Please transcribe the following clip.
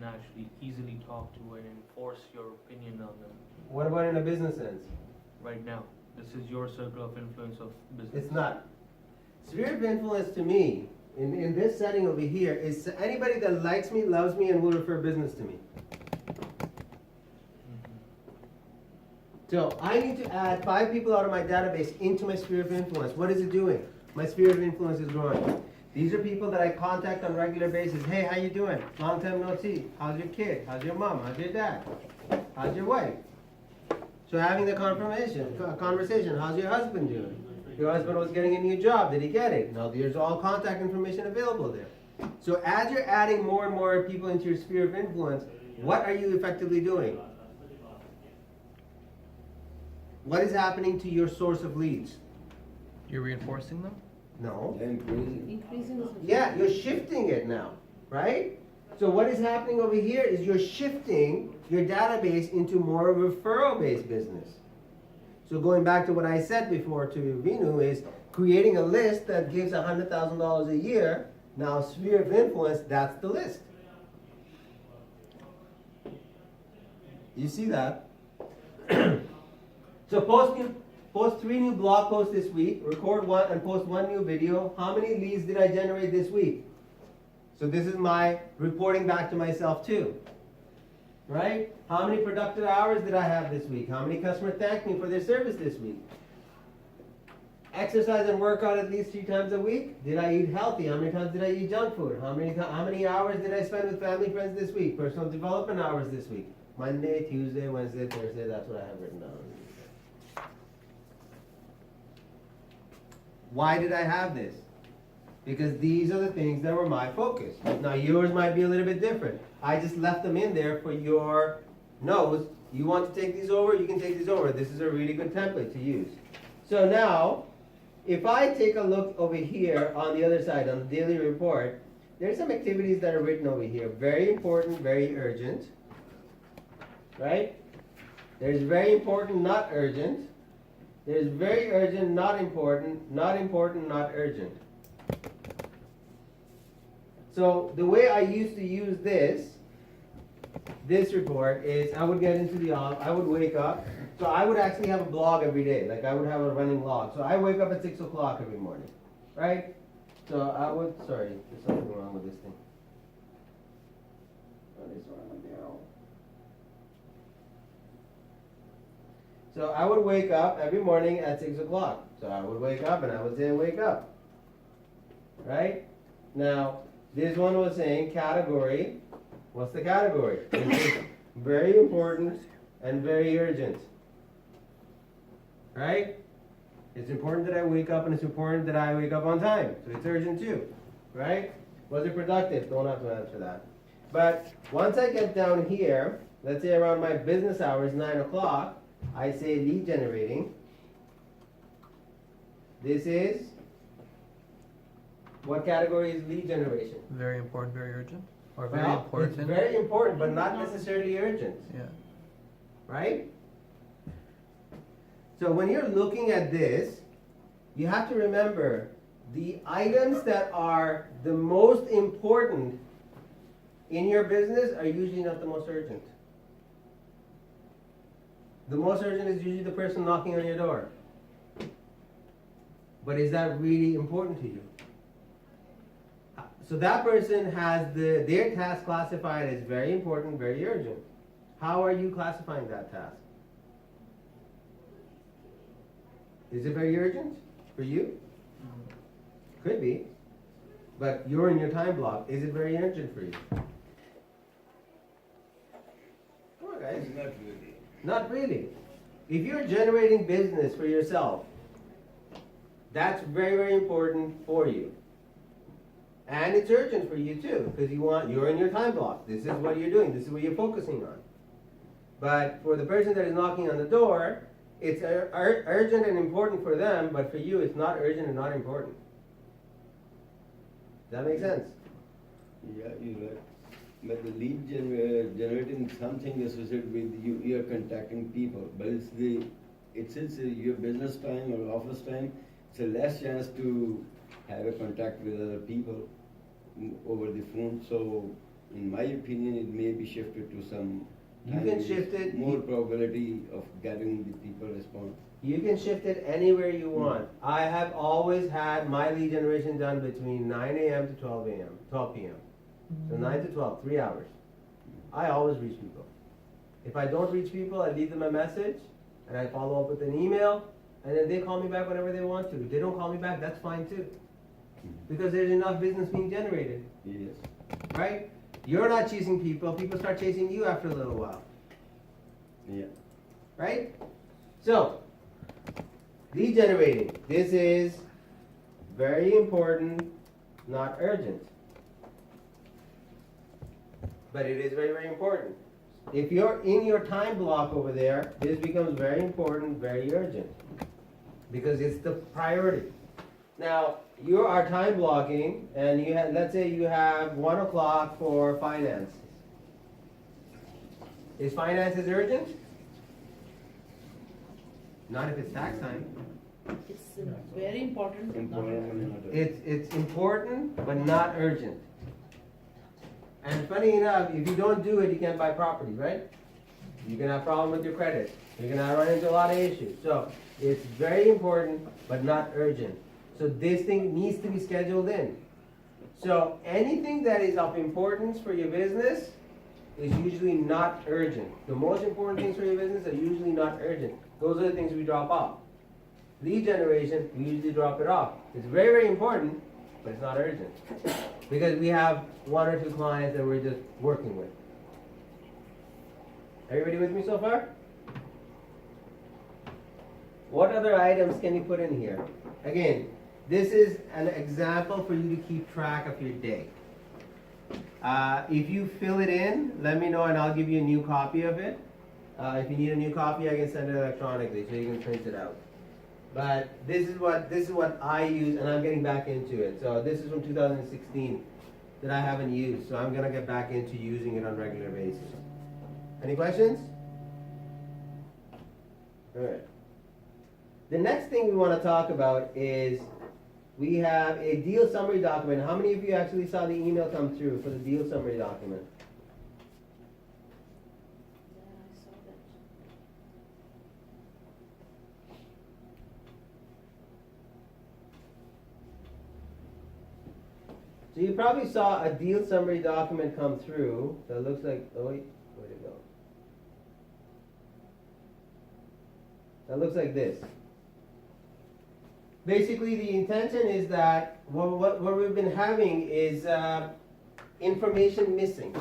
actually easily talk to and enforce your opinion on them. What about in a business sense? Right now, this is your circle of influence of business. It's not. Sphere of influence to me, in this setting over here, is anybody that likes me, loves me, and will refer business to me. So I need to add 5 people out of my database into my sphere of influence. What is it doing? My sphere of influence is growing. These are people that I contact on a regular basis. Hey, how you doing? Long time no see. How's your kid? How's your mom? How's your dad? How's your wife? So having the conversation. How's your husband doing? Your husband was getting a new job. Did he get it? No, there's all contact information available there. So as you're adding more and more people into your sphere of influence, what are you effectively doing? What is happening to your source of leads? You're reinforcing them? No. Increasing the Yeah, you're shifting it now, right? So what is happening over here is you're shifting your database into more referral-based business. So going back to what I said before to Vinu is creating a list that gives $100,000 a year. Now sphere of influence, that's the list. You see that? So post 3 new blog posts this week, record 1 and post 1 new video. How many leads did I generate this week? So this is my reporting back to myself too. Right? How many productive hours did I have this week? How many customers thanked me for their service this week? Exercise and workout at least 3 times a week. Did I eat healthy? How many times did I eat junk food? How many hours did I spend with family friends this week? Personal development hours this week. Monday, Tuesday, Wednesday, Thursday. That's what I have written down. Why did I have this? Because these are the things that were my focus. Now yours might be a little bit different. I just left them in there for your nose. You want to take these over, you can take these over. This is a really good template to use. So now, if I take a look over here on the other side, on the daily report, there's some activities that are written over here. Very important, very urgent. Right? There's very important, not urgent. There's very urgent, not important, not important, not urgent. So the way I used to use this report is I would get into I would wake up. So I would actually have a blog every day. Like I would have a running log. So I wake up at 6 o'clock every morning. Right? So I would, sorry, there's something wrong with this thing. What is wrong with the arrow? So I would wake up every morning at 6 o'clock. So I would wake up and I would say wake up. Right? Now, this one was saying category. What's the category? It's very important and very urgent. Right? It's important that I wake up and it's important that I wake up on time. So it's urgent too. Right? Was it productive? Don't have to answer that. But once I get down here, let's say around my business hours, 9 o'clock, I say lead generating. This is, what category is lead generation? Very important, very urgent? Or very Well, important? It's very important, but not necessarily urgent. Yeah. Right? So when you're looking at this, you have to remember the items that are the most important in your business are usually not the most urgent. The most urgent is usually the person knocking on your door. But is that really important to you? So that person has their task classified as very important, very urgent. How are you classifying that task? Is it very urgent for you? Could be. But you're in your time block. Is it very urgent for you? Come on, guys. Not really. Not really. If you're generating business for yourself, that's very, very important for you. And it's urgent for you too, because you're in your time block. This is what you're doing. This is what you're focusing on. But for the person that is knocking on the door, it's urgent and important for them, but for you, it's not urgent and not important. Does that make sense? Yeah, you're right. But the lead generating something associated with you are contacting people, but since your business time or office time, it's a less chance to have a contact with other people over the phone. So in my opinion, it may be shifted to some. You time can with shift it. More probability of getting the people respond. You can shift it anywhere you want. I have always had my lead generation done between 9 a.m. to 12 p.m. So 9 to 12, 3 hours. I always reach people. If I don't reach people, I leave them a message and I follow up with an email, and then they call me back whenever they want to. If they don't call me back, that's fine too. Because there's enough business being generated, Yes. right? You're not chasing people, people start chasing you after a little while, Yeah. right? So, lead generating, this is very important, not urgent. But it is very, very important. If you're in your time block over there, this becomes very important, very urgent. Because it's the priority. Now, you are time blocking, and you have, let's say you have 1 o'clock for finance. Is finances urgent? Not if it's tax time. It's very important. Important. It's important, but not urgent. And funny enough, if you don't do it, you can't buy property, right? You can have problem with your credit. You're gonna run into a lot of issues. So it's very important, but not urgent. So this thing needs to be scheduled in. So anything that is of importance for your business is usually not urgent. The most important things for your business are usually not urgent. Those are the things we drop off. Lead generation, we usually drop it off. It's very, very important, but it's not urgent. Because we have 1 or 2 clients that we're just working with. Everybody with me so far? What other items can you put in here? Again, this is an example for you to keep track of your day. If you fill it in, let me know and I'll give you a new copy of it. If you need a new copy, I can send it electronically so you can print it out. But this is what I use, and I'm getting back into it. So this is from 2016 that I haven't used. So I'm gonna get back into using it on a regular basis. Any questions? All right. The next thing we want to talk about is we have a deal summary document. How many of you actually saw the email come through for the deal summary document? Yeah, I saw that. So you probably saw a deal summary document come through that looks like, oh wait, where'd it go? That looks like this. Basically, the intention is that what we've been having is information missing.